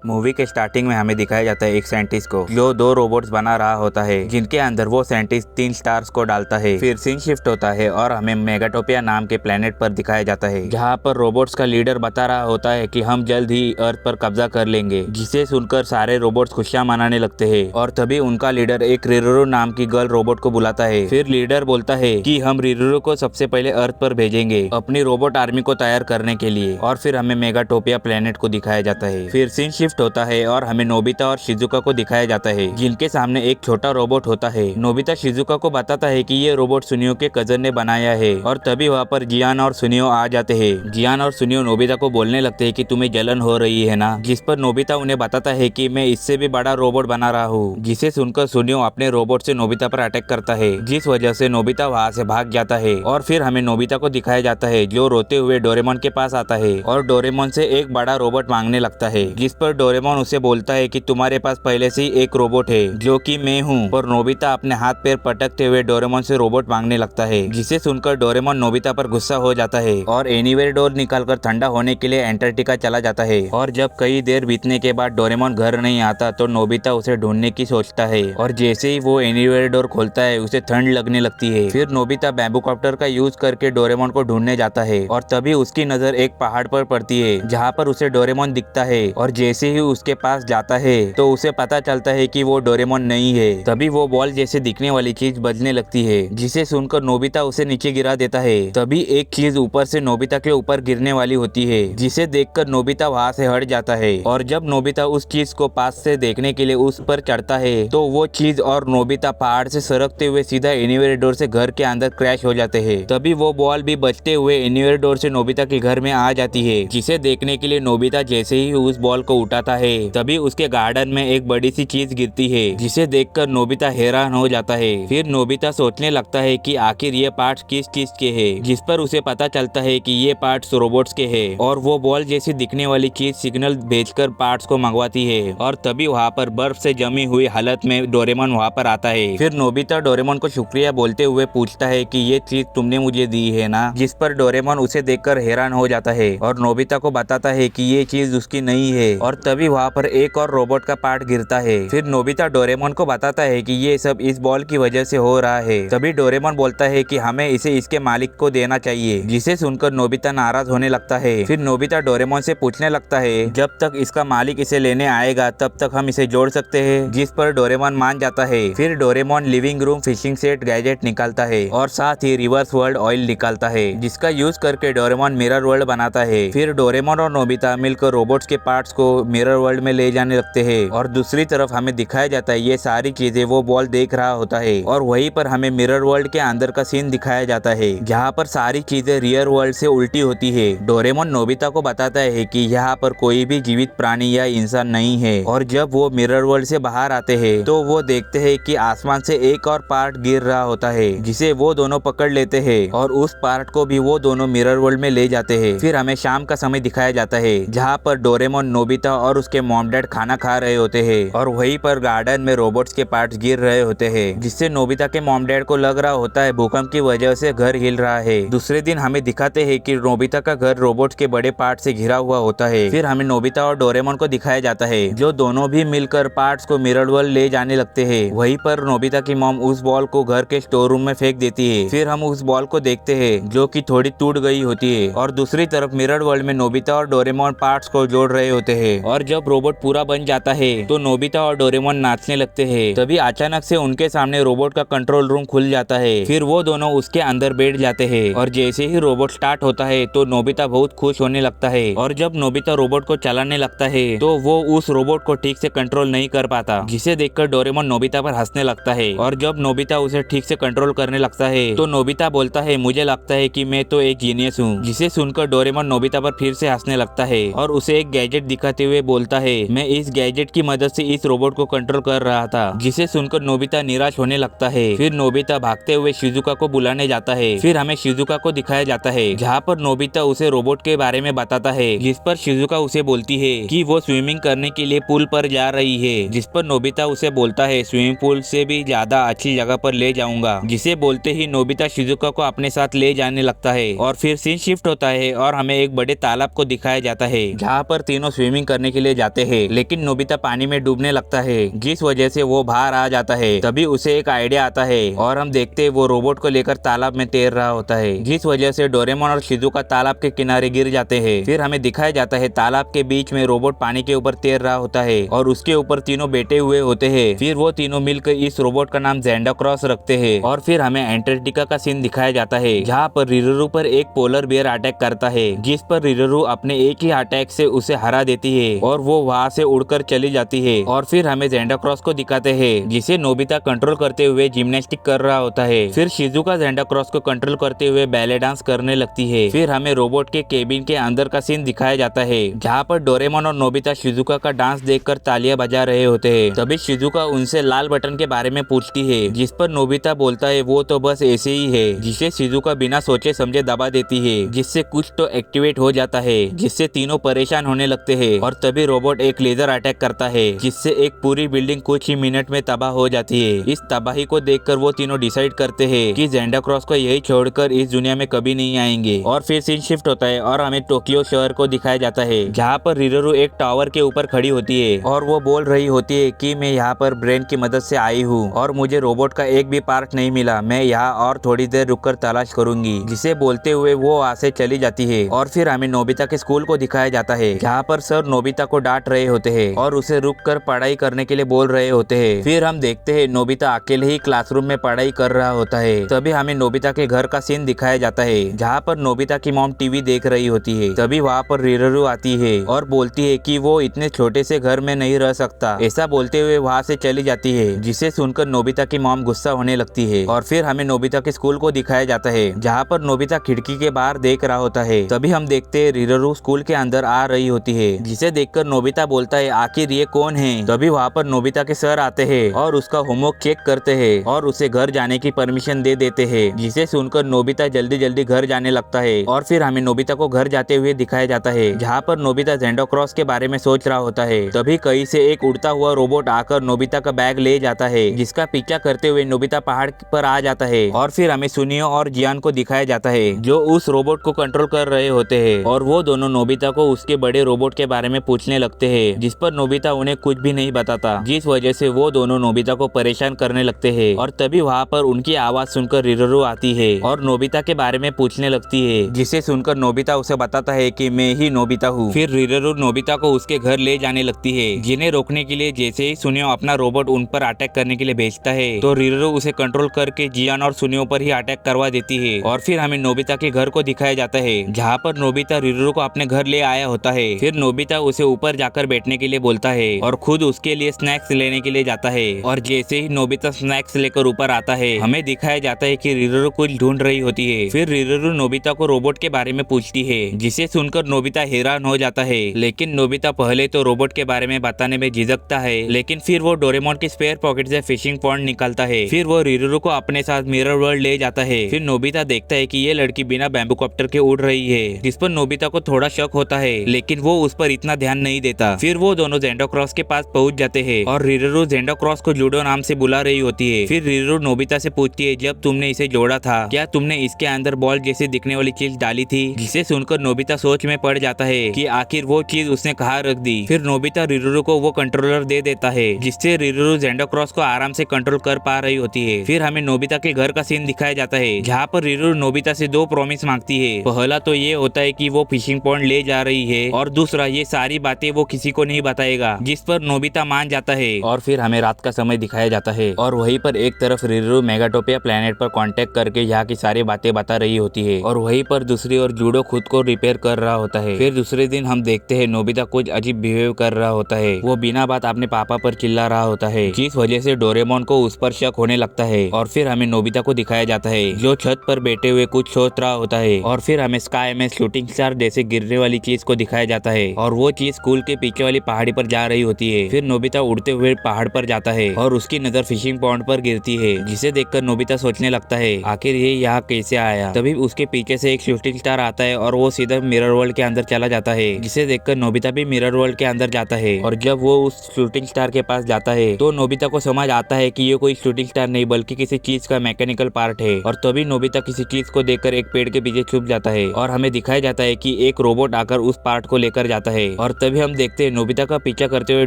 Movie के starting में हमें दिखाया जाता है एक साइंटिस्ट को जो 2 रोबोट्स बना रहा होता है, जिनके अंदर वो साइंटिस्ट 3 स्टार्स को डालता है। फिर सीन शिफ्ट होता है और हमें मेगाटोपिया नाम के प्लेनेट पर दिखाया जाता है, जहाँ पर रोबोट्स का लीडर बता रहा होता है कि हम जल्द ही अर्थ पर कब्जा कर लेंगे, जिसे सुनकर सारे रोबोट्स खुशियां मनाने लगते हैं। और तभी उनका लीडर एक रिरुरू नाम की गर्ल रोबोट को बुलाता है। फिर लीडर बोलता है कि हम रिरुरू को सबसे पहले अर्थ पर भेजेंगे अपनी रोबोट आर्मी को तैयार करने के लिए। और फिर हमें मेगाटोपिया प्लेनेट को दिखाया जाता है। फिर सीन शिफ्ट होता है और हमें नोबिता और शिजुका को दिखाया जाता है, जिनके सामने एक छोटा रोबोट होता है। नोबिता शिजुका को बताता है कि ये रोबोट सुनियो के कजन ने बनाया है। और तभी वहाँ पर जियान और सुनियो आ जाते हैं। जियान और सुनियो नोबिता को बोलने लगते हैं कि तुम्हें जलन हो रही है ना, जिस पर नोबिता उन्हें बताता है कि मैं इससे भी बड़ा रोबोट बना रहा हूँ, जिसे सुनकर सुनियो अपने रोबोट से नोबिता पर अटैक करता है, जिस वजह से नोबिता वहाँ से भाग जाता है। और फिर हमें नोबिता को दिखाया जाता है जो रोते हुए डोरेमोन के पास आता है और डोरेमोन से एक बड़ा रोबोट मांगने लगता है, जिस पर डोरेमोन उसे बोलता है कि तुम्हारे पास पहले से ही एक रोबोट है जो कि मैं हूँ। पर नोबिता अपने हाथ पैर पटकते हुए डोरेमोन से रोबोट मांगने लगता है, जिसे सुनकर डोरेमोन नोबिता पर गुस्सा हो जाता है और एनीवेयर डोर निकालकर ठंडा होने के लिए एंटार्क्टिका चला जाता है। और जब कई देर बीतने के बाद डोरेमोन घर नहीं आता तो नोबिता उसे ढूंढने की सोचता है। और जैसे ही वो एनीवेयर डोर खोलता है उसे ठंड लगने लगती है। फिर नोबिता बैम्बू कॉप्टर का यूज करके डोरेमोन को ढूंढने जाता है और तभी उसकी नजर एक पहाड़ पर पड़ती है, जहाँ पर उसे डोरेमोन दिखता है। और जैसे ही उसके पास जाता है तो उसे पता चलता है कि वो डोरेमोन नहीं है। तभी वो बॉल जैसे दिखने वाली चीज बजने लगती है, जिसे सुनकर नोबिता उसे नीचे गिरा देता है। तभी एक चीज ऊपर से नोबिता के ऊपर गिरने वाली होती है, जिसे देखकर नोबिता वहाँ से हट जाता है। और जब नोबिता उस चीज को पास से देखने के लिए उस पर चढ़ता है तो वो चीज और नोबिता पहाड़ से सरकते हुए सीधा एनीवेयर डोर से घर के अंदर क्रैश हो जाते हैं। तभी वो बॉल भी बचते हुए एनीवेयर डोर से नोबिता के घर में आ जाती है, जिसे देखने के लिए नोबिता जैसे ही उस बॉल को उठाता है तभी उसके गार्डन में एक बड़ी सी चीज गिरती है, जिसे देखकर नोबिता हैरान हो जाता है। फिर नोबिता सोचने लगता है कि आखिर ये पार्ट्स किस चीज के हैं, जिस पर उसे पता चलता है कि ये पार्ट्स रोबोट्स के हैं। और वो बॉल जैसी दिखने वाली चीज सिग्नल भेजकर पार्ट्स को मंगवाती है। और तभी वहाँ पर बर्फ से जमी हुई हालत में डोरेमोन वहाँ पर आता है। फिर नोबिता डोरेमोन को शुक्रिया बोलते हुए पूछता है कि ये चीज तुमने मुझे दी है ना, जिस पर डोरेमोन उसे देखकर हैरान हो जाता है और नोबिता को बताता है कि ये चीज उसकी नहीं है। और तभी वहाँ पर एक और रोबोट का पार्ट गिरता है। फिर नोबिता डोरेमोन को बताता है कि ये सब इस बॉल की वजह से हो रहा है। तभी डोरेमोन बोलता है कि हमें इसे इसके मालिक को देना चाहिए, जिसे सुनकर नोबिता नाराज होने लगता है। फिर नोबिता डोरेमोन से पूछने लगता है जब तक इसका मालिक इसे लेने आएगा तब तक हम इसे जोड़ सकते हैं, जिस पर डोरेमोन मान जाता है। फिर Doraemon living room fishing set gadget निकालता है और साथ ही रिवर्स वर्ल्ड ऑयल निकालता है, जिसका यूज करके डोरेमोन मिरर वर्ल्ड बनाता है। फिर डोरेमोन और नोबिता मिलकर रोबोट्स के पार्ट्स को मिरर वर्ल्ड में ले जाने लगते हैं। और दूसरी तरफ हमें दिखाया जाता है ये सारी चीजें वो बॉल देख रहा होता है। और वहीं पर हमें मिरर वर्ल्ड के अंदर का सीन दिखाया जाता है, जहाँ पर सारी चीजें रियल वर्ल्ड से उल्टी होती है। डोरेमोन नोबिता को बताता है कि यहाँ पर कोई भी जीवित प्राणी या इंसान नहीं है। और जब वो मिरर वर्ल्ड से बाहर आते हैं तो वो देखते हैं कि आसमान से एक और पार्ट गिर रहा होता है, जिसे वो दोनों पकड़ लेते हैं और उस पार्ट को भी वो दोनों मिरर वर्ल्ड में ले जाते हैं। फिर हमें शाम का समय दिखाया जाता है, जहाँ पर डोरेमोन नोबिता और उसके मॉम डैड खाना खा रहे होते हैं और वहीं पर गार्डन में रोबोट्स के पार्ट्स गिर रहे होते हैं, जिससे नोबिता के मॉम डैड को लग रहा होता है भूकंप की वजह से घर हिल रहा है। दूसरे दिन हमें दिखाते हैं कि नोबिता का घर रोबोट्स के बड़े पार्ट से घिरा हुआ होता है। फिर हमें नोबिता और डोरेमोन को दिखाया जाता है, जो दोनों भी मिलकर पार्ट्स को मिरर वर्ल्ड ले जाने लगते हैं। वहीं पर नोबिता की मॉम उस बॉल को घर के स्टोर रूम में फेंक देती है। फिर हम उस बॉल को देखते हैं जो कि थोड़ी टूट गई होती है। और दूसरी तरफ मिरर वर्ल्ड में नोबिता और डोरेमोन पार्ट्स को जोड़ रहे होते हैं। और जब रोबोट पूरा बन जाता है तो नोबिता और डोरेमोन नाचने लगते हैं। तभी अचानक से उनके सामने रोबोट का कंट्रोल रूम खुल जाता है। फिर वो दोनों उसके अंदर बैठ जाते हैं। और जैसे ही रोबोट स्टार्ट होता है तो नोबिता बहुत खुश होने लगता है। और जब नोबिता रोबोट को चलाने लगता है तो वो उस रोबोट को ठीक से कंट्रोल नहीं कर पाता, जिसे देखकर डोरेमोन नोबिता पर हंसने लगता है। और जब नोबिता उसे ठीक से कंट्रोल करने लगता है तो नोबिता बोलता है मुझे लगता है कि मैं तो एक जीनियस हूँ, जिसे सुनकर डोरेमोन नोबिता पर फिर से हंसने लगता है और उसे एक गैजेट दिखाते हुए बोलता है मैं इस गैजेट की मदद से इस रोबोट को कंट्रोल कर रहा था, जिसे सुनकर नोबिता निराश होने लगता है। फिर नोबिता भागते हुए शिजुका को बुलाने जाता है। फिर हमें शिजुका को दिखाया जाता है, जहाँ पर नोबिता उसे रोबोट के बारे में बताता है, जिस पर शिजुका उसे बोलती है कि वो स्विमिंग करने के लिए पूल पर जा रही है, जिस पर नोबिता उसे बोलता है स्विमिंग पूल से भी ज्यादा अच्छी जगह पर ले जाऊंगा, जिसे बोलते ही नोबिता शिजुका को अपने साथ ले जाने लगता है। और फिर सीन शिफ्ट होता है और हमें एक बड़े तालाब को दिखाया जाता है, जहाँ पर तीनों स्विमिंग करने करने के लिए जाते हैं, लेकिन नोबिता पानी में डूबने लगता है, जिस वजह से वो बाहर आ जाता है। तभी उसे एक आइडिया आता है और हम देखते हैं वो रोबोट को लेकर तालाब में तैर रहा होता है, जिस वजह से डोरेमोन और शिजुका तालाब के किनारे गिर जाते हैं। फिर हमें दिखाया जाता है तालाब के बीच में रोबोट पानी के ऊपर तैर रहा होता है और उसके ऊपर तीनों बैठे हुए होते हैं। फिर वो तीनों मिलकर इस रोबोट का नाम ज़ेंडा क्रॉस रखते हैं। और फिर हमें एंटार्क्टिका का सीन दिखाया जाता है, जहाँ पर रिरुरू पर एक पोलर बियर अटैक करता है, जिस पर रिरुरू अपने एक ही अटैक से उसे हरा देती है और वो वहाँ से उड़कर चली जाती है। और फिर हमें ज़ेंडा क्रॉस को दिखाते हैं, जिसे नोबिता कंट्रोल करते हुए जिम्नास्टिक कर रहा होता है। फिर शिजुका ज़ेंडा क्रॉस को कंट्रोल करते हुए बैले डांस करने लगती है। फिर हमें रोबोट के केबिन के अंदर का सीन दिखाया जाता है, जहाँ पर डोरेमोन और नोबिता शिजुका का डांस देखकर तालियां बजा रहे होते हैं। तभी शिजुका उनसे लाल बटन के बारे में पूछती है, जिस पर नोबिता बोलता है वो तो बस ऐसे ही है, जिसे शिजुका बिना सोचे समझे दबा देती है, जिससे कुछ तो एक्टिवेट हो जाता है, जिससे तीनों परेशान होने लगते हैं। और तभी रोबोट एक लेजर अटैक करता है, जिससे एक पूरी बिल्डिंग कुछ ही मिनट में तबाह हो जाती है। इस तबाही को देखकर वो तीनों डिसाइड करते हैं कि ज़ेंडा क्रॉस को यही छोड़कर इस दुनिया में कभी नहीं आएंगे। और फिर सीन शिफ्ट होता है और हमें टोक्यो शहर को दिखाया जाता है, जहाँ पर रिरुरू एक टावर के ऊपर खड़ी होती है और वो बोल रही होती है कि मैं यहाँ पर ब्रेन की मदद से आई हूँ और मुझे रोबोट का एक भी पार्ट नहीं मिला, मैं यहाँ और थोड़ी देर रुककर तलाश करूंगी। जिसे बोलते हुए वो वहाँ से चली जाती है। और फिर हमें नोबिता के स्कूल को दिखाया जाता है, जहाँ पर सर नोबिता को डांट रहे होते हैं और उसे रुक कर पढ़ाई करने के लिए बोल रहे होते हैं। फिर हम देखते हैं नोबिता अकेले ही क्लासरूम में पढ़ाई कर रहा होता है। तभी हमें नोबिता के घर का सीन दिखाया जाता है, जहाँ पर नोबिता की मॉम टीवी देख रही होती है। तभी वहाँ पर रिरुरू आती है और बोलती है कि वो इतने छोटे से घर में नहीं रह सकता। ऐसा बोलते हुए वहाँ से चली जाती है, जिसे सुनकर नोबिता की मॉम गुस्सा होने लगती है। और फिर हमें नोबिता के स्कूल को दिखाया जाता है, जहाँ पर नोबिता खिड़की के बाहर देख रहा होता है। तभी हम देखते हैं रिरुरू स्कूल के अंदर आ रही होती है, जिसे देखकर नोबिता बोलता है आखिर ये कौन है। तभी वहाँ पर नोबिता के सर आते हैं और उसका होमवर्क चेक करते हैं और उसे घर जाने की परमिशन दे देते हैं, जिसे सुनकर नोबिता जल्दी जल्दी घर जाने लगता है। और फिर हमें नोबिता को घर जाते हुए दिखाया जाता है, जहाँ पर नोबिता ज़ेंडा क्रॉस के बारे में सोच रहा होता है। तभी कहीं से एक उड़ता हुआ रोबोट आकर नोबिता का बैग ले जाता है, जिसका पीछा करते हुए नोबिता पहाड़ पर आ जाता है। और फिर हमें सुनियो और जियान को दिखाया जाता है, जो उस रोबोट को कंट्रोल कर रहे होते हैं। और वो दोनों नोबिता को उसके बड़े रोबोट के बारे में पूछने लगते हैं, जिस पर नोबिता उन्हें कुछ भी नहीं बताता, जिस वजह से वो दोनों नोबिता को परेशान करने लगते हैं। और तभी वहाँ पर उनकी आवाज सुनकर रिरुरू आती है और नोबिता के बारे में पूछने लगती है, जिसे सुनकर नोबिता उसे बताता है कि मैं ही नोबिता हूँ। फिर रिरुरू नोबिता को उसके घर ले जाने लगती है, जिन्हें रोकने के लिए जैसे ही सुनियो अपना रोबोट उन पर अटैक करने के लिए भेजता है, तो रिरुरू उसे कंट्रोल करके जियान और सुनियो पर ही अटैक करवा देती है। और फिर हमें नोबिता के घर को दिखाया जाता है, जहाँ पर नोबिता रिरुरू को अपने घर ले आया होता है। फिर नोबिता उसे ऊपर जाकर बैठने के लिए बोलता है और खुद उसके लिए स्नैक्स लेने के लिए जाता है। और जैसे ही नोबिता स्नैक्स लेकर ऊपर आता है, हमें दिखाया जाता है कि रिरुरू कुछ ढूंढ रही होती है। फिर रिरुरू नोबिता को रोबोट के बारे में पूछती है, जिसे सुनकर नोबिता हैरान हो जाता है। लेकिन नोबिता पहले तो रोबोट के बारे में बताने में झिझकता है, लेकिन फिर वो डोरेमोन की स्पेयर पॉकेट से फिशिंग पॉइंट निकालता है। फिर वो रिरुरू को अपने साथ मिरर वर्ल्ड ले जाता है। फिर नोबिता देखता है कि ये लड़की बिना बैम्बू कॉप्टर के उड़ रही है, जिस पर नोबिता को थोड़ा शक होता है, लेकिन वो उस पर इतना ध्यान नहीं देता। फिर वो दोनों ज़ेंडा क्रॉस के पास पहुंच जाते हैं और रिरुरू ज़ेंडा क्रॉस को जूडो नाम से बुला रही होती है। फिर रिरुरू नोबिता से पूछती है, जब तुमने इसे जोड़ा था क्या तुमने इसके अंदर बॉल जैसे दिखने वाली चीज डाली थी, जिसे सुनकर नोबिता सोच में पड़ जाता है कि आखिर वो चीज उसने कहाँ रख दी। फिर नोबिता रिरुरू को वो कंट्रोलर दे देता है, जिससे रिरुरू ज़ेंडा क्रॉस को आराम से कंट्रोल कर पा रही होती है। फिर हमें नोबिता के घर का सीन दिखाया जाता है, जहाँ पर रिरुरू नोबिता से 2 प्रॉमिस मांगती है। पहला तो ये होता है कि वो फिशिंग पॉइंट ले जा रही है, और दूसरा ये सारी बातें वो किसी को नहीं बताएगा, जिस पर नोबिता मान जाता है। और फिर हमें रात का समय दिखाया जाता है और वहीं पर एक तरफ रिरुरू मेगाटोपिया प्लेनेट पर कांटेक्ट करके यहाँ की सारी बातें बता रही होती है, और वहीं पर दूसरी ओर जूडो खुद को रिपेयर कर रहा होता है। फिर दूसरे दिन हम देखते हैं नोबिता कुछ अजीब बिहेव कर रहा होता है। वो बिना बात अपने पापा पर चिल्ला रहा होता है, जिस वजह से डोरेमोन को उस पर शक होने लगता है। और फिर हमें नोबिता को दिखाया जाता है, जो छत पर बैठे हुए कुछ सोच रहा होता है। और फिर हमें स्काई में शूटिंग स्टार जैसे गिरने वाली चीज को दिखाया जाता है, और वो चीज स्कूल के पीछे वाली पहाड़ी पर जा रही होती है। फिर नोबिता उड़ते हुए पहाड़ पर जाता है और उसकी नजर फिशिंग पॉइंट पर गिरती है, जिसे देखकर नोबिता सोचने लगता है आखिर ये यहाँ कैसे आया। तभी उसके पीछे से एक शूटिंग स्टार आता है और वो सीधा मिरर वर्ल्ड के अंदर चला जाता है, जिसे देखकर नोबिता भी मिरर वर्ल्ड के अंदर जाता है। और जब वो उस शूटिंग स्टार के पास जाता है, तो नोबिता को समझ आता है कि ये कोई शूटिंग स्टार नहीं बल्कि किसी चीज का मैकेनिकल पार्ट है। और तभी नोबिता किसी चीज को देखकर एक पेड़ के पीछे छुप जाता है, और हमें दिखाया जाता है कि एक रोबोट आकर उस पार्ट को लेकर जाता है। और तभी हम देखते हैं नोबिता का पीछा करते हुए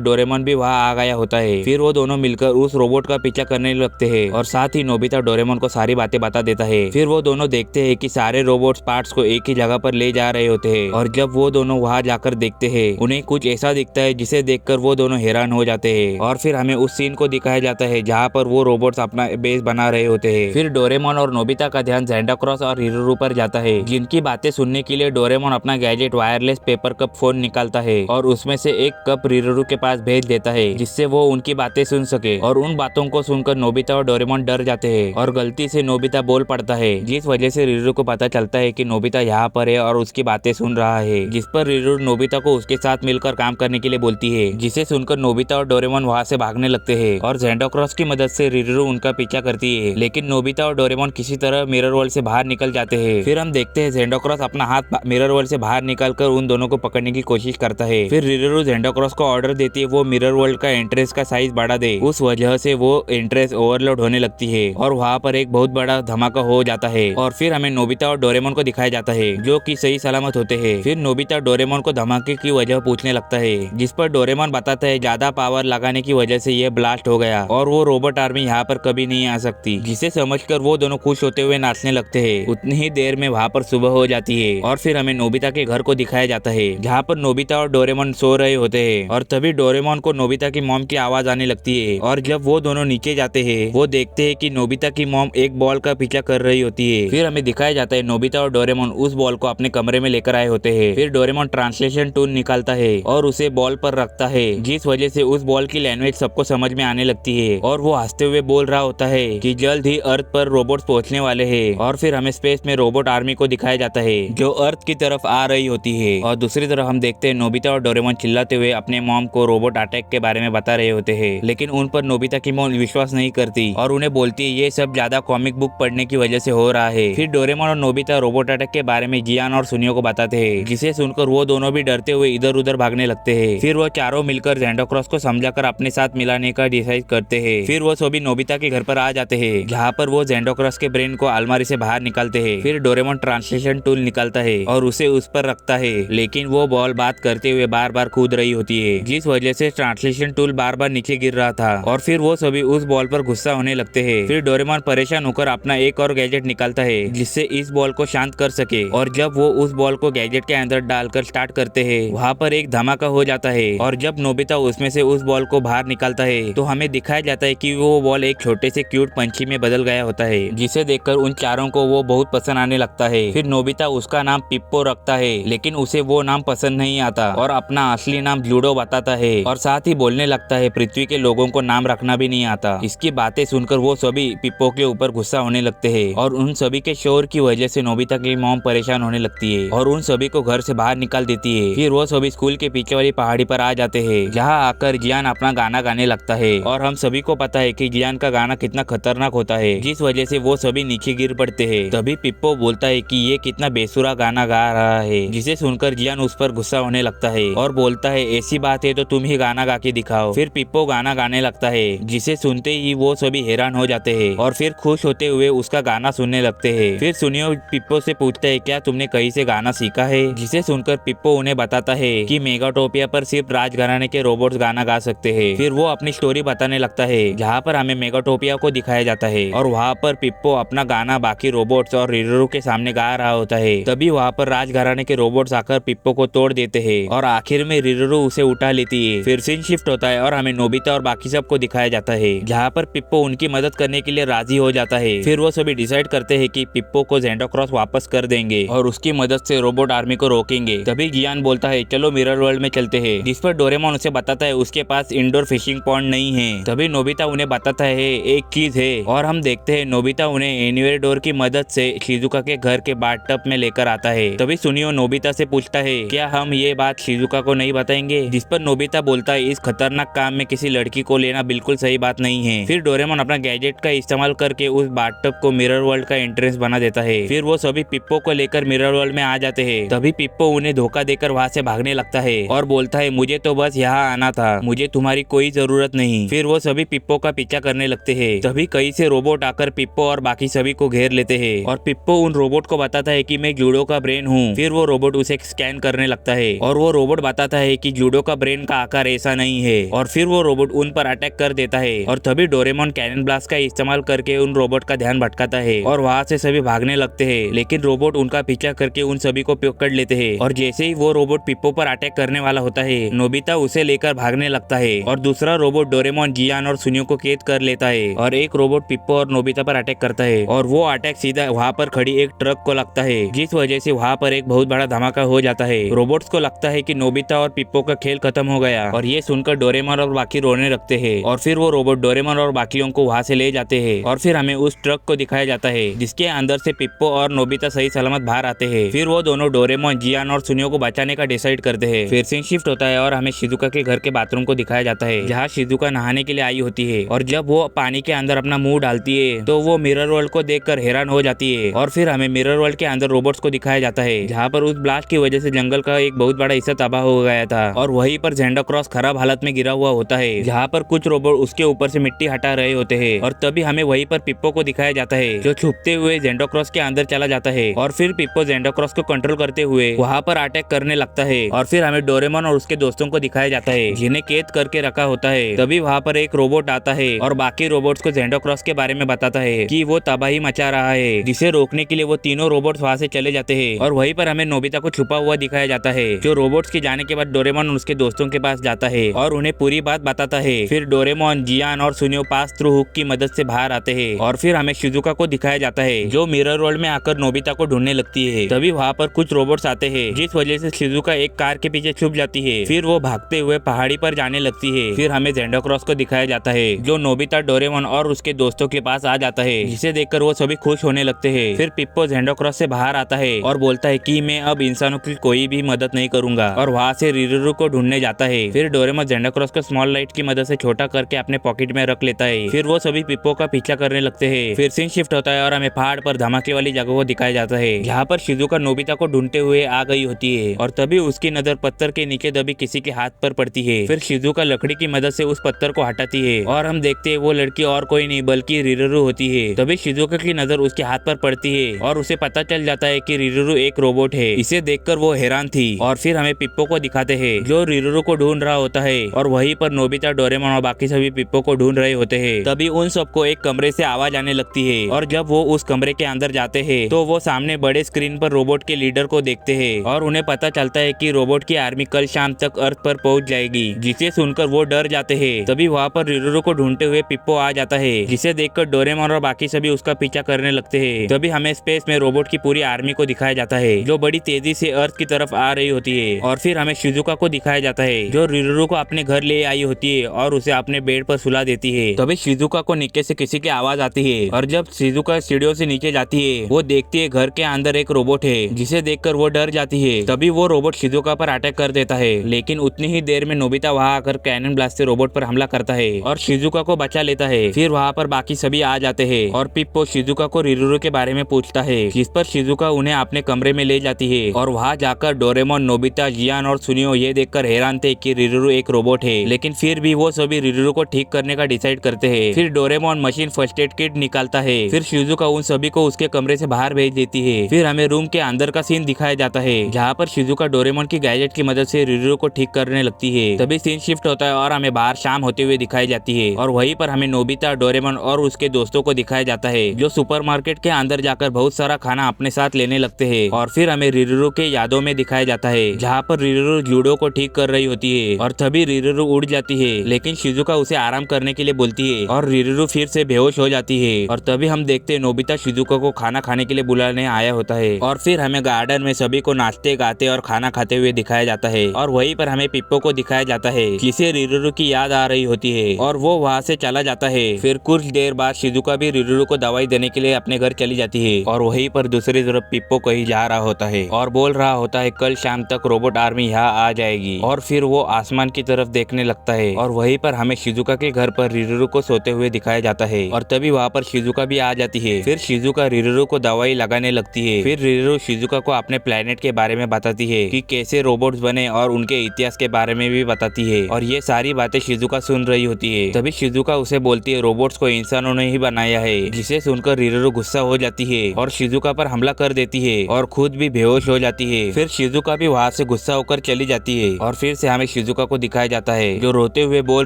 डोरेमोन भी वहाँ आ गया होता है। फिर वो दोनों मिलकर उस रोबोट का पीछा करने लगते हैं और साथ ही नोबिता डोरेमोन को सारी बातें बता देता है। फिर वो दोनों देखते हैं कि सारे रोबोट्स पार्ट्स को एक ही जगह पर ले जा रहे होते हैं और जब वो दोनों वहाँ जाकर देखते हैं उन्हें कुछ ऐसा दिखता है जिसे देखकर वो दोनों हैरान हो जाते हैं। और फिर हमें उस सीन को दिखाया जाता है जहाँ पर वो रोबोट्स अपना बेस बना रहे होते हैं। फिर डोरेमोन और नोबिता का ध्यान सैंटा क्लॉज और रिरुरू पर जाता है, जिनकी बातें सुनने के लिए डोरेमोन अपना gadget wireless paper cup phone निकालता है और उसमें से एक कप रिरुरू के पास भेज देता है जिससे वो उनकी बातें सुन सके। और उन बातों को सुनकर नोबिता और डोरेमोन डर जाते हैं और गलती से नोबिता बोल पड़ता है, जिस वजह से रिरुरू को पता चलता है कि नोबिता यहाँ पर है और उसकी बातें सुन रहा है। जिस पर रिरुरू नोबिता को उसके साथ मिलकर काम करने के लिए बोलती है, जिसे सुनकर नोबिता और डोरेमोन वहाँ से भागने लगते हैं और सैंटा क्लॉज की मदद से रिरुरू उनका पीछा करती है। लेकिन नोबिता और डोरेमोन किसी तरह मिरर वर्ल्ड से बाहर निकल जाते हैं। फिर हम देखते हैं सैंटा क्लॉज अपना हाथ मिरर वर्ल्ड से बाहर निकालकर उन दोनों को पकड़ने की कोशिश करता है। फिर रिरुरू सैंटा क्लॉज को ऑर्डर देती है वो मिरर वर्ल्ड का एंट्रेंस का साइज बढ़ा दे। उस वजह से वो एंट्रेंस ओवरलोड होने लगती है और वहाँ पर एक बहुत बड़ा धमाका हो जाता है। और फिर हमें नोबिता और डोरेमोन को दिखाया जाता है जो कि सही सलामत होते हैं। फिर नोबिता डोरेमोन को धमाके की वजह पूछने लगता है, जिस पर डोरेमोन बताता है ज्यादा पावर लगाने की वजह से ये ब्लास्ट हो गया और वो रोबोट आर्मी यहाँ पर कभी नहीं आ सकती, जिसे समझकर वो दोनों खुश होते हुए नाचने लगते हैं। उतनी ही देर में वहाँ पर सुबह हो जाती है और फिर हमें नोबिता के घर को दिखाया जाता है जहाँ पर नोबिता और डोरेमोन सो रहे होते हैं। और तभी डोरेमोन को नोबिता की मॉम की आवाज आने लगती है और जब वो दोनों नीचे जाते हैं वो देखते हैं कि नोबिता की मॉम एक बॉल का पीछा कर रही होती है। फिर हमें दिखाया जाता है नोबिता और डोरेमोन उस बॉल को अपने कमरे में लेकर आए होते हैं। फिर डोरेमोन ट्रांसलेशन टूल निकालता है और उसे बॉल पर रखता है, जिस वजह से उस बॉल की लैंग्वेज सबको समझ में आने लगती है और वो हंसते हुए बोल रहा होता है कि जल्द ही अर्थ पर रोबोट्स पहुंचने वाले हैं। और फिर हमें स्पेस में रोबोट आर्मी को दिखाया जाता है जो अर्थ की तरफ आ रही होती है। और दूसरी तरफ हम देखते हैं नोबिता और डोरेमोन चिल्लाते हुए अपने मॉम को रोबोट अटैक के बारे में बता रहे होते हैं, लेकिन उन पर नोबिता की मॉम विश्वास नहीं करती और उन्हें बोलती है ये सब ज्यादा कॉमिक बुक पढ़ने की वजह से हो रहा है। फिर डोरेमोन और नोबिता रोबोट अटैक के बारे में जियान और सुनियो को बताते हैं, जिसे सुनकर वो दोनों भी डरते हुए इधर उधर भागने लगते हैं। फिर वो चारों मिलकर सैंटा क्लॉज को समझाकर अपने साथ मिलाने का डिसाइड करते हैं। फिर वो सभी नोबिता के घर पर आ जाते हैं जहाँ पर वो सैंटा क्लॉज के ब्रेन को अलमारी से बाहर निकालते हैं। फिर डोरेमोन ट्रांसलेशन टूल निकालता है और उसे उस पर रखता है, लेकिन वो बॉल बात करते हुए बार बार कूद रही होती है, जिस वजह से ट्रांसलेशन टूल बार बार नीचे गिर रहा था। और फिर वो सभी उस बॉल पर गुस्सा होने लगते हैं। फिर डोरेमोन परेशान होकर अपना एक और गैजेट निकालता है जिससे इस बॉल को शांत कर सके। और जब वो उस बॉल को गैजेट के अंदर डालकर स्टार्ट करते हैं वहाँ पर एक धमाका हो जाता है और जब नोबिता उसमें से उस बॉल को बाहर निकालता है तो हमें दिखाया जाता है कि वो बॉल एक छोटे से क्यूट पंछी में बदल गया होता है, जिसे देखकर उन चारों को वो बहुत पसंद आने लगता है। फिर नोबिता उसका नाम पिप्पो रखता है, लेकिन उसे वो नाम पसंद नहीं आता और अपना असली नाम जूडो बताता है और साथ ही बोलने लगता है पृथ्वी के लोगों को नाम रखना भी नहीं आता। इसकी बातें सुनकर वो सभी पिप्पो के ऊपर गुस्सा होने लगते हैं और उन सभी के शोर की वजह से नोबिता की मॉम परेशान होने लगती है और उन सभी को घर से बाहर निकाल देती है। फिर वो सभी स्कूल के पीछे वाली पहाड़ी पर आ जाते हैं जहाँ आकर जियान अपना गाना गाने लगता है और हम सभी को पता है कि जियान का गाना कितना खतरनाक होता है, जिस वजह से वो सभी नीचे गिर पड़ते हैं। तभी पिप्पो बोलता है कि ये कितना बेसुरा गाना गा रहा है, जिसे सुनकर जियान उस पर गुस्सा होने लगता है और बोलता है ऐसी बात है तो तुम ही गाना गा के दिखाओ। फिर पिप्पो गाना गाने लगता है, जिसे सुनते ही वो सभी हैरान हो जाते हैं और फिर खुश होते हुए उसका गाना सुनने लगते हैं। फिर सुनियो पिप्पो से पूछता है क्या तुमने कहीं से गाना सीखा है, जिसे सुनकर पिप्पो उन्हें बताता है कि मेगाटोपिया पर सिर्फ राजघराने के रोबोट्स गाना गा सकते हैं। फिर वो अपनी स्टोरी बताने लगता है जहाँ पर हमें मेगाटोपिया को दिखाया जाता है और वहाँ पर पिप्पो अपना गाना बाकी रोबोट्स और रिरुरू के सामने गा रहा होता है। तभी वहाँ पर राजघराने के रोबोट्स आकर पिप्पो को तोड़ देते हैं और आखिर में रिरुरू उसे उठा लेती है। फिर सीन शिफ्ट होता है और हमें नोबिता और बाकी सबको दिखाया जाता है जहाँ पर पिप्पो उनकी मदद करने के लिए राजी हो जाता है। फिर वो सभी डिसाइड करते हैं कि पिप्पो को सैंटा क्लॉज वापस कर देंगे और उसकी मदद से रोबोट आर्मी को रोकेंगे। तभी जियान बोलता है चलो मिरर वर्ल्ड में चलते हैं, जिस पर डोरेमोन उसे बताता है उसके पास इंडोर फिशिंग पॉन्ड नहीं है। तभी नोबिता उन्हें बताता है एक चीज है और हम देखते हैं नोबिता उन्हें एनीवेयर डोर की मदद से शिजुका के घर के बाथटब में लेकर आता है। तभी सुनियो नोबिता से पूछता है क्या हम ये बात शिजुका को नहीं बताएंगे, जिस पर नोबिता बोलता है इस खतरनाक काम में किसी लड़की को लेना बिल्कुल सही बात नहीं है। फिर डोरेमोन अपना गैजेट का इस्तेमाल करके उस बाथटब को मिरर वर्ल्ड का एंट्रेंस बना देता है। फिर वो सभी पिप्पो को लेकर मिरर वर्ल्ड में आ जाते हैं। तभी पिप्पो उन्हें धोखा देकर वहाँ से भागने लगता है और बोलता है मुझे तो बस यहाँ आना था, मुझे तुम्हारी कोई जरूरत नहीं। फिर वो सभी पिप्पो का पीछा करने लगते हैं। तभी कई से रोबोट आकर पिप्पो और बाकी सभी को घेर लेते हैं और पिप्पो उन रोबोट को बताता है कि मैं जूडो का ब्रेन हूँ। फिर वो रोबोट उसे स्कैन करने लगता है और वो रोबोट बताता है कि जूडो का ब्रेन का आकार ऐसा नहीं है और फिर वो रोबोट उन पर अटैक कर देता है और तभी डोरेमोन कैनन ब्लास्ट का इस्तेमाल करके उन रोबोट का ध्यान भटकाता है और वहाँ से सभी भागने लगते हैं, लेकिन रोबोट उनका पीछा करके उन सभी को पकड़ लेते हैं और जैसे ही वो रोबोट पिप्पो पर अटैक करने वाला होता है, नोबिता उसे लेकर भागने लगता है और दूसरा रोबोट डोरेमोन, जियान और सुनियो को कैद कर लेता है और एक रोबोट पिप्पो और नोबिता पर अटैक करता है और वो अटैक सीधा वहाँ पर खड़ी एक ट्रक को लगता है, जिस वजह से वहाँ पर एक बहुत बड़ा धमाका हो जाता है। रोबोट्स को लगता है कि नोबिता और पिप्पो का खेल खत्म हो गया और ये सुनकर डोरेमोन और बाकी रोने लगते हैं और फिर वो रोबोट डोरेमोन और बाकियों को वहाँ से ले जाते हैं और फिर हमें उस ट्रक को दिखाया जाता है जिसके अंदर से पिप्पो और नोबिता सही सलामत बाहर आते हैं। फिर वो दोनों डोरेमोन, जियान और सुनियो को बचाने का डिसाइड करते हैं। फिर सीन शिफ्ट होता है और हमें शिजुका के घर के बाथरूम को दिखाया जाता है जहाँ शिजुका नहाने के लिए आई होती है और जब वो पानी के अंदर अपना मुंह डालती है तो वो मिरर वर्ल्ड को देखकर हैरान हो जाती है और फिर हमें मिरर वर्ल्ड के अंदर रोबोट्स को दिखाया जाता है जहाँ पर उस ब्लास्ट की वजह से जंगल का एक बहुत बड़ा हिस्सा तबाह हो गया था और वहीं पर ज़ेंडा क्रॉस खराब हालत में गिरा हुआ होता है जहाँ पर कुछ रोबोट उसके ऊपर से मिट्टी हटा रहे होते हैं और तभी हमें वहीं पर पिप्पो को दिखाया जाता है जो छुपते हुए ज़ेंडा क्रॉस के अंदर चला जाता है और फिर पिप्पो ज़ेंडा क्रॉस को कंट्रोल करते हुए वहाँ पर अटैक करने लगता है और फिर हमें डोरेमोन और उसके दोस्तों को दिखाया जाता है जिन्हें कैद करके रखा होता है। तभी वहाँ पर एक रोबोट आता है और बाकी रोबोट्स को ज़ेंडा क्रॉस के बारे में बताता है कि वो तबाही मचा रहा है, जिसे रोकने के लिए वो तीनों रोबोट्स वहाँ से चले जाते हैं और वहीं पर हमें नोबिता को छुपा हुआ दिखाया जाता है जो रोबोट्स के जाने के बाद डोरेमोन और उसके दोस्तों के पास जाता है और उन्हें पूरी बात बताता है। फिर डोरेमोन, जियान और सुनियो पास थ्रू हुक की मदद से बाहर आते हैं और फिर हमें शिजुका को दिखाया जाता है जो मिरर वर्ल्ड में आकर नोबिता को ढूंढने लगती है। तभी वहाँ पर कुछ रोबोट्स आते हैं जिस वजह से शिजुका एक कार के पीछे छुप जाती है। फिर वो भागते हुए पहाड़ी पर जाने लगती है। फिर हमें ज़ेंडा क्रॉस को दिखाया जाता है जो नोबिता, डोरेमोन और उसके दोस्तों के पास आ जाता है जिसे देखकर वो सभी खुश होने लगते हैं। फिर पिप्पो ज़ेंडा क्रॉस से बाहर आता है और बोलता है कि मैं अब इंसानों की कोई भी मदद नहीं करूंगा और वहाँ से रिरुरू को ढूंढने जाता है। फिर डोरेमोन ज़ेंडा क्रॉस को स्मॉल लाइट की मदद से छोटा करके अपने पॉकेट में रख लेता है। फिर वो सभी पिप्पो का पीछा करने लगते हैं। फिर सीन शिफ्ट होता है और हमें पहाड़ पर धमाके वाली जगह को दिखाया जाता है जहाँ पर शिजुका नोबिता को ढूंढते हुए आ गई होती है और तभी उसकी नजर पत्थर के नीचे दबी किसी के हाथ पर पड़ती है। फिर शिजुका लकड़ी की मदद से उस पत्थर को हटाती है और हम देखते हैं वो लड़की और कोई नहीं बल्कि रिरुरू होती है। तभी शिजुका की नजर उसके हाथ पर पड़ती है और उसे पता चल जाता है कि रिरुरू एक रोबोट है। इसे देखकर वो हैरान थी और फिर हमें पिप्पो को दिखाते हैं जो रिरुरू को ढूंढ रहा होता है और वहीं पर नोबिता, डोरेमोन और बाकी सभी पिप्पो को ढूंढ रहे होते हैं। तभी उन सबको एक कमरे से आवाज आने लगती है और जब वो उस कमरे के अंदर जाते हैं तो वो सामने बड़े स्क्रीन पर रोबोट के लीडर को देखते हैं और उन्हें पता चलता है कि रोबोट की आर्मी कल शाम तक अर्थ पर पहुंच जाएगी, जिसे सुनकर वो डर जाते हैं। तभी वहाँ पर रिरुरू को ढूंढते हुए पिप्पो आ जाता है जिसे देखकर डोरेमोन और बाकी सभी उसका पीछा करने लगते हैं। तभी हमें स्पेस में रोबोट की पूरी आर्मी को दिखाया जाता है जो बड़ी तेजी से अर्थ की तरफ आ रही होती है और फिर हमें शिजुका को दिखाया जाता है जो रिरुरू को अपने घर ले आई होती है और उसे अपने बेड पर सुला देती है। तभी शिजुका को नीचे से किसी की आवाज आती है और जब शिजुका सीढ़ियों से नीचे जाती है वो देखती है घर के अंदर एक रोबोट है जिसे देखकर वो डर जाती है। तभी वो रोबोट शिजुका पर अटैक कर देता है लेकिन उतनी ही देर में नोबिता वहाँ आकर कैनन ब्लास्ट से रोबोट पर हमला करता है और शिजुका को बचा लेता है। फिर वहाँ पर बाकी सभी आ जाते हैं और पिप्पो शिजुका को रिरुरू के बारे में पूछता है जिस पर शिजुका उन्हें अपने कमरे में ले जाती है और वहाँ जाकर डोरेमोन, नोबिता, जियान और सुनियो ये देखकर हैरान थे कि रिरुरू एक रोबोट है, लेकिन फिर भी वो सभी रिरुरू को ठीक करने का डिसाइड करते हैं। फिर Doraemon machine first aid kit निकालता है। फिर शिजुका उन सभी को उसके कमरे से बाहर भेज देती है। फिर हमें रूम के अंदर का सीन दिखाया जाता है जहाँ पर शिजुका डोरेमोन की गैजेट की मदद से रिरुरू को ठीक करने लगती है। तभी सीन शिफ्ट होता है और हमें बाहर शाम होते हुए दिखाई जाती है और वहीं पर हमें नोबिता, डोरेमोन और उसके दोस्तों को दिखाया जाता है जो सुपरमार्केट के अंदर जाकर बहुत सारा खाना अपने साथ लेने लगते हैं। और फिर हमें रिरुरू के यादों में दिखाया जाता है जहाँ पर रिरुरू जूडो को ठीक कर रही होती है और तभी रिरुरू उड़ जाती है लेकिन शिजुका उसे आराम करने के लिए बोलती है और रिरुरू फिर से बेहोश हो जाती है। और तभी हम देखते हैं नोबिता शिजुका को खाना खाने के लिए बुलाने आया होता है और फिर हमें गार्डन में सभी को नाचते गाते और खाना खाते हुए दिखाया जाता है और वहीं पर हमें पिप्पो को दिखाया जाता है जिसे रिरुरू की याद आ रही होती है और वो वहाँ से चला जाता है। फिर कुछ देर बाद शिजुका भी रिरुरू को दवाई देने के लिए अपने घर चली जाती है और वहीं पर दूसरी तरफ पिप्पो कहीं जा रहा होता है और बोल रहा होता है कल शाम तक रोबोट आर्मी यहाँ आ जाएगी और फिर वो आसमान की तरफ देखने लगता है और वहीं पर हमें शिजुका के घर पर रिरुरू को सोते हुए दिखाया जाता है और तभी वहाँ पर शिजुका भी आ जाती है। फिर शिजुका रिरुरू को दवाई लगाने लगती है। फिर रिरुरू शिजुका को अपने प्लेनेट के बारे में बताती है कि कैसे रोबोट्स बने और उनके इतिहास के बारे में भी बताती है और ये सारी बातें शिजुका सुन रही होती है। तभी शिजुका उसे बोलती है रोबोट्स को इंसानों ने ही बनाया है, जिसे सुनकर रिरुरू गुस्सा हो जाती है और शिजुका पर हमला कर देती है और खुद भी बेहोश हो जाती है। फिर शिजुका भी वहाँ से गुस्सा गुस्सा होकर चली जाती है और फिर से हमें शिजुका को दिखाया जाता है जो रोते हुए बोल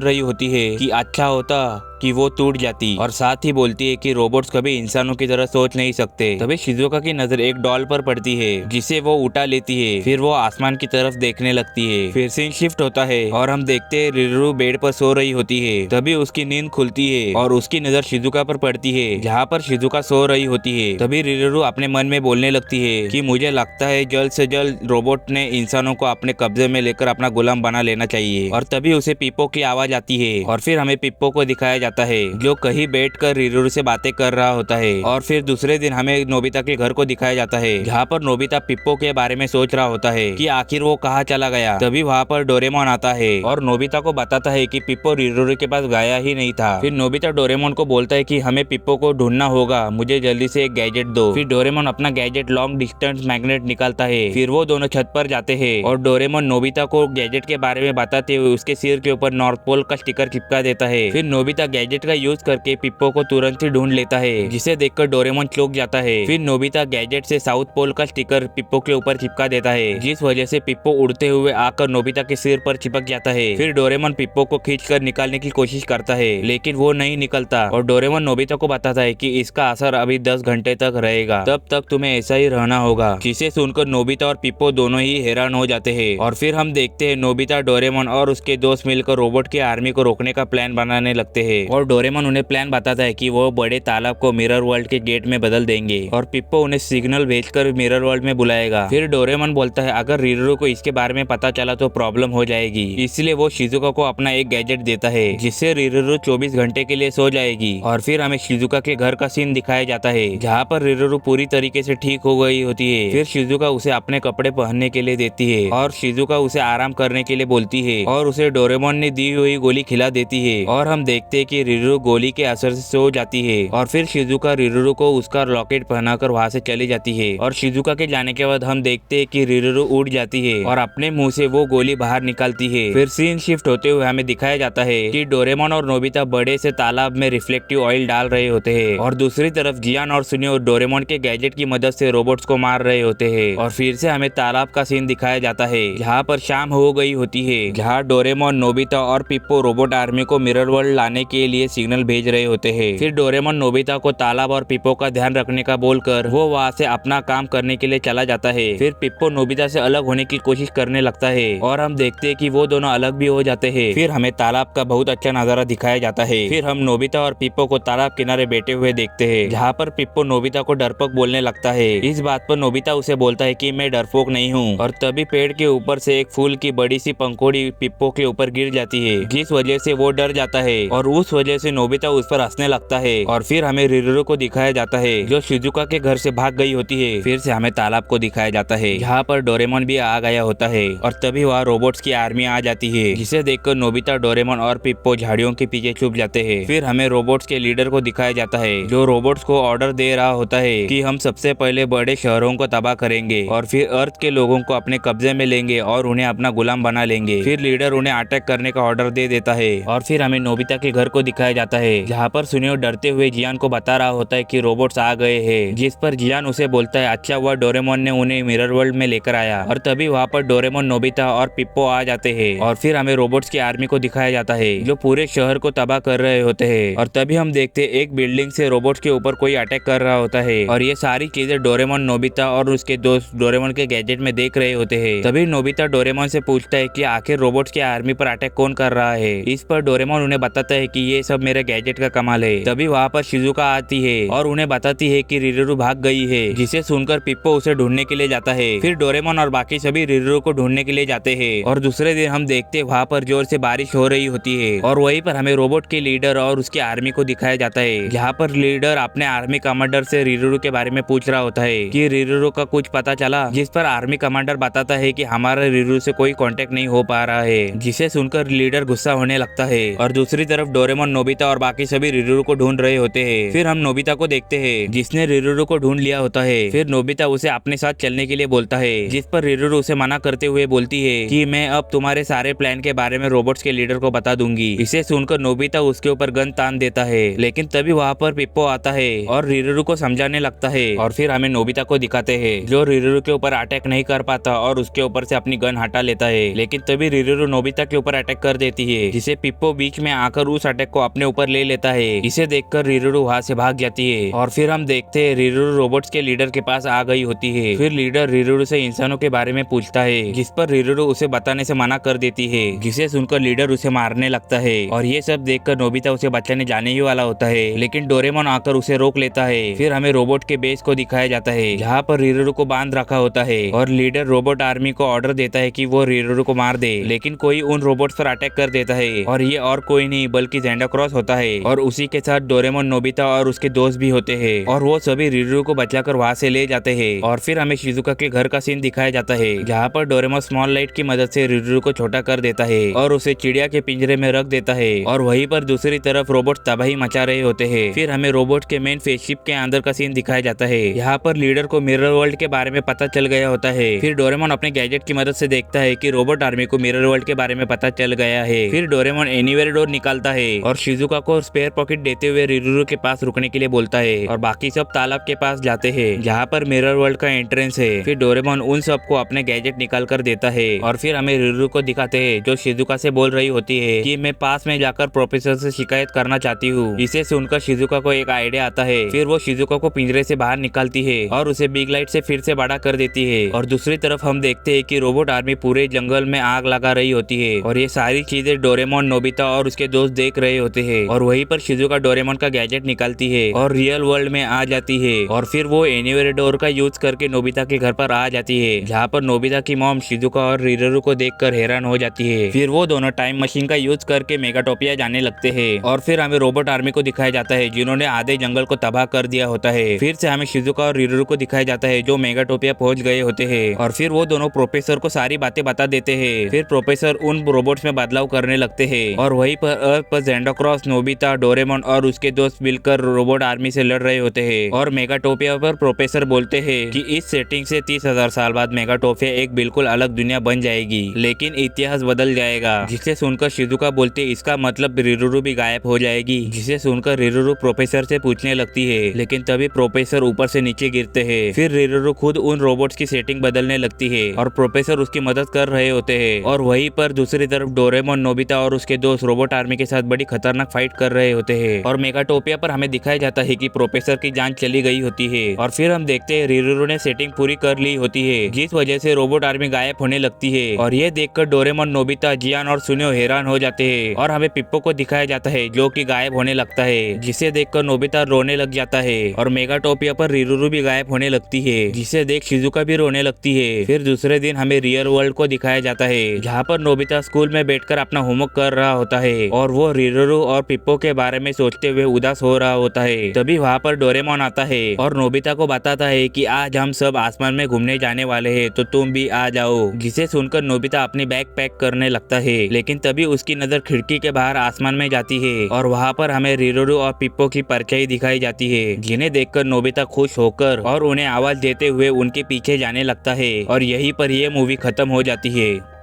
रही होती है कि अच्छा होता कि वो टूट जाती, और साथ ही बोलती है कि रोबोट्स कभी इंसानों की तरह सोच नहीं सकते। तभी शिजुका की नजर एक डॉल पर पड़ती है जिसे वो उठा लेती है। फिर वो आसमान की तरफ देखने लगती है। फिर सीन शिफ्ट होता है और हम देखते हैं रिरुरू बेड पर सो रही होती है। तभी उसकी नींद खुलती है और उसकी नजर शिजुका पर पड़ती है जहाँ पर शिजुका सो रही होती है। तभी रिरुरू अपने मन में बोलने लगती है कि मुझे लगता है जल्द से जल्द रोबोट ने इंसानों को अपने कब्जे में लेकर अपना गुलाम बना लेना चाहिए। और तभी उसे पिप्पो की आवाज आती है और फिर हमें पिप्पो को दिखाया जाता है जो कहीं बैठकर रिरुरू से बातें कर रहा होता है। और फिर दूसरे दिन हमें नोबिता के घर को दिखाया जाता है जहाँ पर नोबिता पिप्पो के बारे में सोच रहा होता है कि आखिर वो कहाँ चला गया। तभी वहाँ पर डोरेमोन आता है और नोबिता को बताता है कि पिप्पो रिरुरू के पास गया ही नहीं था। फिर नोबिता डोरेमोन को बोलता है कि हमें पिप्पो को ढूंढना होगा, मुझे जल्दी से एक गैजेट दो। फिर डोरेमोन अपना गैजेट लॉन्ग डिस्टेंस मैग्नेट निकालता है। फिर वो दोनों छत पर जाते हैं और डोरेमोन नोबिता को गैजेट के बारे में बताते हुए उसके सिर के ऊपर नॉर्थ पोल का स्टिकर चिपका देता है। फिर नोबिता गैजेट का यूज करके पिप्पो को तुरंत ही ढूंढ लेता है जिसे देखकर डोरेमोन चौंक जाता है। फिर नोबिता गैजेट से साउथ पोल का स्टिकर पिप्पो के ऊपर चिपका देता है जिस वजह से पिप्पो उड़ते हुए आकर नोबिता के सिर पर चिपक जाता है। फिर डोरेमोन पिप्पो को खींचकर निकालने की कोशिश करता है लेकिन वो नहीं निकलता और डोरेमोन नोबिता को बताता है कि इसका असर अभी 10 घंटे तक रहेगा, तब तक तुम्हें ऐसा ही रहना होगा। जिसे सुनकर नोबिता और पिप्पो दोनों ही हैरान हो जाते हैं। और फिर हम देखते हैं नोबिता, डोरेमोन और उसके दोस्त मिलकर रोबोट की आर्मी को रोकने का प्लान बनाने लगते हैं और डोरेमोन उन्हें प्लान बताता है कि वो बड़े तालाब को मिरर वर्ल्ड के गेट में बदल देंगे और पिप्पो उन्हें सिग्नल भेजकर मिरर वर्ल्ड में बुलाएगा। फिर डोरेमोन बोलता है अगर रिरुरू को इसके बारे में पता चला तो प्रॉब्लम हो जाएगी, इसलिए वो शिजुका को अपना एक गैजेट देता है जिससे रिरुरू 24 घंटे के लिए सो जाएगी। और फिर हमें शिजुका के घर का सीन दिखाया जाता है जहाँ पर रिरुरू पूरी तरीके से ठीक हो गई होती है। फिर शिजुका उसे अपने कपड़े पहनने के लिए देती है और शिजुका उसे आराम करने के लिए बोलती है और उसे डोरेमोन ने दी हुई गोली खिला देती है। और हम देखते हैं कि रिरुरू गोली के असर से सो जाती है और फिर शिजुका रिरुरू को उसका लॉकेट पहनाकर वहाँ से चली जाती है। और शिजुका के जाने के बाद हम देखते हैं कि रिरुरू उड़ जाती है और अपने मुंह से वो गोली बाहर निकालती है। फिर सीन शिफ्ट होते हुए हमें दिखाया जाता है कि डोरेमोन और नोबिता बड़े से तालाब में रिफ्लेक्टिव ऑयल डाल रहे होते हैं और दूसरी तरफ जियान और सुनियो डोरेमोन के गैजेट की मदद से रोबोट्स को मार रहे होते हैं। और फिर से हमें तालाब का सीन दिखाया जाता है जहाँ पर शाम हो गई होती है, जहाँ डोरेमोन, नोबिता और पिप्पो रोबोट आर्मी को मिरर वर्ल्ड लाने के लिए सिग्नल भेज रहे होते हैं। फिर डोरेमोन नोबिता को तालाब और पिप्पो का ध्यान रखने का बोलकर वो वहाँ से अपना काम करने के लिए चला जाता है। फिर पिप्पो नोबिता से अलग होने की कोशिश करने लगता है और हम देखते हैं कि वो दोनों अलग भी हो जाते हैं। फिर हमें तालाब का बहुत अच्छा नजारा दिखाया जाता है। फिर हम नोबिता और पिप्पो को तालाब किनारे बैठे हुए देखते हैं जहाँ पर पिप्पो नोबिता को डरपोक बोलने लगता है। इस बात पर नोबिता उसे बोलता है कि मैं डरपोक नहीं हूँ। और तभी पेड़ के ऊपर से एक फूल की बड़ी सी पंखुड़ी पिप्पो के ऊपर गिर जाती है जिस वजह से वो डर जाता है और उस वजह से नोबिता उस पर हंसने लगता है। और फिर हमें रिरुरू को दिखाया जाता है जो शिजुका के घर से भाग गई होती है। फिर से हमें तालाब को दिखाया जाता है जहाँ पर डोरेमोन भी आ गया होता है और तभी वहाँ रोबोट्स की आर्मी आ जाती है जिसे देखकर नोबिता, डोरेमोन और पिप्पो झाड़ियों के पीछे छुप जाते हैं। फिर हमें रोबोट्स के लीडर को दिखाया जाता है जो रोबोट्स को ऑर्डर दे रहा होता है कि हम सबसे पहले बड़े शहरों को तबाह करेंगे और फिर अर्थ के लोगों को अपने कब्जे में लेंगे और उन्हें अपना गुलाम बना लेंगे। फिर लीडर उन्हें अटैक करने का ऑर्डर दे देता है। और फिर हमें नोबिता के घर को दिखाया जाता है जहाँ पर सुनियो डरते हुए जियान को बता रहा होता है कि रोबोट्स आ गए हैं, जिस पर जियान उसे बोलता है अच्छा हुआ डोरेमोन ने उन्हें मिरर वर्ल्ड में लेकर आया। और तभी वहाँ पर डोरेमोन, नोबिता और पिप्पो आ जाते हैं और फिर हमें रोबोट्स की आर्मी को दिखाया जाता है जो पूरे शहर को तबाह कर रहे होते हैं। और तभी हम देखते हैं एक बिल्डिंग से रोबोट्स के ऊपर कोई अटैक कर रहा होता है और ये सारी चीजें डोरेमोन, नोबिता और उसके दोस्त डोरेमोन के गैजेट में देख रहे होते हैं। तभी नोबिता डोरेमोन से पूछता है कि आखिर रोबोट्स की आर्मी पर अटैक कौन कर रहा है। इस पर डोरेमोन उन्हें बताता है कि ये सब मेरे गैजेट का कमाल है। तभी वहाँ पर शिजुका आती है और उन्हें बताती है कि रिरुरू भाग गई है, जिसे सुनकर पिप्पो उसे ढूंढने के लिए जाता है। फिर डोरेमोन और बाकी सभी रिरुरू को ढूंढने के लिए जाते हैं और दूसरे दिन हम देखते हैं वहाँ पर जोर से बारिश हो रही होती है और वहीं पर हमें रोबोट के लीडर और उसकी आर्मी को दिखाया जाता है जहाँ पर लीडर अपने आर्मी कमांडर से रिरुरू के बारे में पूछ रहा होता है कि रिरुरू का कुछ पता चला, जिस पर आर्मी कमांडर बताता है कि हमारा रिरुरू से कोई कांटेक्ट नहीं हो पा रहा है, जिसे सुनकर लीडर गुस्सा होने लगता है। और दूसरी तरफ डोरेमोन डोरेमोन, नोबिता और बाकी सभी रिरुरू को ढूंढ रहे होते हैं। फिर हम नोबिता को देखते हैं जिसने रिरुरू को ढूंढ लिया होता है। फिर नोबिता उसे अपने साथ चलने के लिए बोलता है, जिस पर रिरुरू उसे मना करते हुए बोलती है कि मैं अब तुम्हारे सारे प्लान के बारे में रोबोट्स के लीडर को बता दूंगी। इसे सुनकर नोबिता उसके ऊपर गन तान देता है, लेकिन तभी वहाँ पर पिप्पो आता है और रिरुरू को समझाने लगता है। और फिर हमें नोबिता को दिखाते हैं जो रिरुरू के ऊपर अटैक नहीं कर पाता और उसके ऊपर से अपनी गन हटा लेता है, लेकिन तभी रिरुरू नोबिता के ऊपर अटैक कर देती है, जिसे पिप्पो बीच में आकर उस अटैक को अपने ऊपर ले लेता है। इसे देखकर रिरुरू वहाँ से भाग जाती है और फिर हम देखते हैं रिरुरू रोबोट्स के लीडर के पास आ गई होती है। फिर लीडर रिरुरू से इंसानों के बारे में पूछता है, जिस पर रिरुरू उसे बताने से मना कर देती है, जिसे सुनकर लीडर उसे मारने लगता है। और ये सब देखकर नोबिता उसे बचाने जाने ही वाला होता है, लेकिन डोरेमोन आकर उसे रोक लेता है। फिर हमें रोबोट के बेस को दिखाया जाता है जहाँ पर रिरुरू को बांध रखा होता है और लीडर रोबोट आर्मी को ऑर्डर देता है कि वो रिरुरू को मार दे, लेकिन कोई उन रोबोट्स पर अटैक कर देता है और ये और कोई नहीं बल्कि ज़ेंडाक्रॉस होता है। और उसी के साथ डोरेमोन, नोबिता और उसके दोस्त भी होते हैं और वो सभी रिरुरू को बचाकर वहाँ से ले जाते हैं। और फिर हमें शिजुका के घर का सीन दिखाया जाता है जहाँ पर डोरेमोन स्मॉल लाइट की मदद से रिरुरू को छोटा कर देता है और उसे चिड़िया के पिंजरे में रख देता है। और वहीं पर दूसरी तरफ रोबोट तबाही मचा रहे होते हैं। फिर हमें रोबोट के मेन फेसशिप के अंदर का सीन दिखाया जाता है। यहाँ पर लीडर को मिरर वर्ल्ड के बारे में पता चल गया होता है। फिर डोरेमोन अपने गैजेट की मदद से देखता है कि रोबोट आर्मी को मिरर वर्ल्ड के बारे में पता चल गया है। फिर डोरेमोन एनीवेयर डोर निकालता है और शिजुका को स्पेयर पॉकेट देते हुए रिरुरू के पास रुकने के लिए बोलता है और बाकी सब तालाब के पास जाते हैं जहाँ पर मिरर वर्ल्ड का एंट्रेंस है। फिर डोरेमोन उन सबको अपने गैजेट निकाल कर देता है और फिर हमें रिरुरू को दिखाते हैं जो शिजुका से बोल रही होती है कि मैं पास में जाकर प्रोफेसर से शिकायत करना चाहती हूँ। इसे सुनकर शिजुका को एक आइडिया आता है। फिर वो शिजुका को पिंजरे से बाहर निकालती है और उसे बिग लाइट से फिर से बड़ा कर देती है। और दूसरी तरफ हम देखते हैं कि रोबोट आर्मी पूरे जंगल में आग लगा रही होती है और ये सारी चीजें डोरेमोन, नोबिता और उसके दोस्त देख रहे होते हैं। और वहीं पर शिजुका डोरेमोन का गैजेट निकालती है और रियल वर्ल्ड में आ जाती है और फिर वो एनीवेयर डोर का यूज करके नोबिता के घर पर आ जाती है, जहाँ पर नोबिता की मॉम शिजुका और रिरुरू को देखकर हैरान हो जाती है। फिर वो दोनों टाइम मशीन का यूज करके मेगाटोपिया जाने लगते हैं और फिर हमें रोबोट आर्मी को दिखाया जाता है जिन्होंने आधे जंगल को तबाह कर दिया होता है। फिर से हमें शिजुका और रिरुरू को दिखाया जाता है जो मेगाटोपिया पहुंच गए होते हैं और फिर वो दोनों प्रोफेसर को सारी बातें बता देते हैं। फिर प्रोफेसर उन रोबोट्स में बदलाव करने लगते हैं और वहीं पर अर्थ पर ज़ेंडाक्रॉस, नोबिता, डोरेमोन और उसके दोस्त मिलकर रोबोट आर्मी से लड़ रहे होते हैं। और मेगाटोपिया पर प्रोफेसर बोलते हैं कि इस सेटिंग से 30,000 साल बाद मेगाटोपिया एक बिल्कुल अलग दुनिया बन जाएगी, लेकिन इतिहास बदल जाएगा। जिसे सुनकर शिजुका बोलती है इसका मतलब रिरुरू भी गायब हो जाएगी। जिसे सुनकर रिरुरू प्रोफेसर से पूछने लगती है, लेकिन तभी प्रोफेसर ऊपर से नीचे गिरते हैं। फिर रिरुरू खुद उन रोबोट्स की सेटिंग बदलने लगती है और प्रोफेसर उसकी मदद कर रहे होते हैं। और वहीं पर दूसरी तरफ डोरेमोन, नोबिता और उसके दोस्त रोबोट आर्मी के साथ बड़ी खतरनाक फाइट कर रहे होते हैं। और मेगाटोपिया पर हमें दिखाया जाता है कि प्रोफेसर की जान चली गई होती है और फिर हम देखते हैं रिरुरू ने सेटिंग पूरी कर ली होती है, जिस वजह से रोबोट आर्मी गायब होने लगती है। और ये देखकर डोरेमोन, नोबिता, जियान और सुनियो हैरान हो जाते हैं। और हमें पिप्पो को दिखाया जाता है जो कि गायब होने लगता है, जिसे देखकर नोबिता रोने लग जाता है। और मेगाटोपिया पर रिरुरू भी गायब होने लगती है, जिसे देख शिजुका भी रोने लगती है। फिर दूसरे दिन हमें रियल वर्ल्ड को दिखाया जाता है जहाँ पर नोबिता स्कूल में बैठकर अपना होमवर्क कर रहा होता है और वो रिरुरू और पिप्पो के बारे में सोचते हुए उदास हो रहा होता है। तभी वहाँ पर डोरेमोन आता है और नोबिता को बताता है कि आज हम सब आसमान में घूमने जाने वाले हैं, तो तुम भी आ जाओ। जिसे सुनकर नोबिता अपनी बैग पैक करने लगता है, लेकिन तभी उसकी नजर खिड़की के बाहर आसमान में जाती है और वहाँ पर हमें रिरुरू और पिप्पो की परछाई दिखाई जाती है, जिन्हें देखकर नोबिता खुश होकर और उन्हें आवाज देते हुए उनके पीछे जाने लगता है। और यहीं पर यह मूवी खत्म हो जाती है।